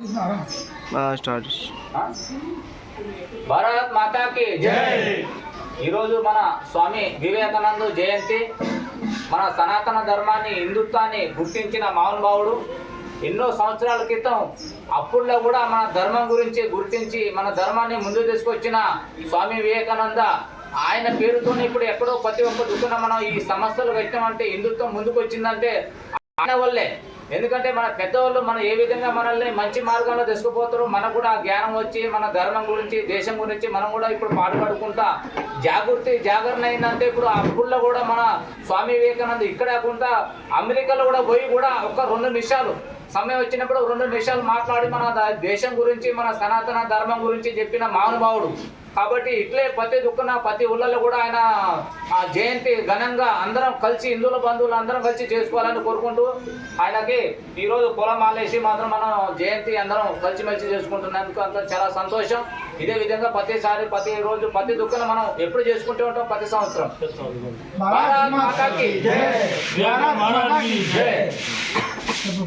Start. Bharat మాతాకి జై. ఈరోజు మన స్వామి వివేకానంద జయంతి. మన సనాతన ధర్మాన్ని, హిందుత్వాన్ని గుర్తించిన మహానుభావుడు. ఎన్నో సంవత్సరాల క్రితం అప్పుల్లో కూడా మన ధర్మం గురించి గుర్తించి మన ధర్మాన్ని ముందుకు తీసుకొచ్చిన స్వామి వివేకానంద ఆయన పేరుతోనే ఇప్పుడు ఎక్కడో ప్రతి ఒక్క దుఃఖన మనం ఈ సమస్యలు కట్టామంటే, హిందుత్వం ముందుకు వచ్చిందంటే ఆయన వల్లే. ఎందుకంటే మన పెద్దవాళ్ళు మనం ఏ విధంగా మనల్ని మంచి మార్గంలో తీసుకుపోతారో మనకు కూడా జ్ఞానం వచ్చి మన ధర్మం గురించి, దేశం గురించి మనం కూడా ఇప్పుడు పాటుపడుకుంటా జాగరణ అయిందంటే ఇప్పుడు అప్పుల్లో కూడా మన స్వామి వివేకానంద ఇక్కడ కాకుండా అమెరికాలో కూడా పోయి కూడా ఒక 2 నిమిషాలు సమయం వచ్చినప్పుడు 2 నిమిషాలు మాట్లాడి మన దేశం గురించి, మన సనాతన ధర్మం గురించి చెప్పిన మహానుభావుడు. కాబట్టి ఇట్లే ప్రతి దుఃఖన ప్రతి ఊళ్ళలో కూడా ఆయన ఆ జయంతి ఘనంగా అందరం కలిసి, హిందువుల బంధువులు అందరం కలిసి చేసుకోవాలని కోరుకుంటూ ఆయనకి ఈరోజు పొలం ఆలేసి మాత్రం మనం జయంతి అందరం కలిసిమెలిసి చేసుకుంటున్నందుకు అంత చాలా సంతోషం. ఇదే విధంగా ప్రతిసారి ప్రతి రోజు ప్రతి దుఃఖన మనం ఎప్పుడు చేసుకుంటూ ఉంటాం, ప్రతి సంవత్సరం. భారత్ మాతాకి జై.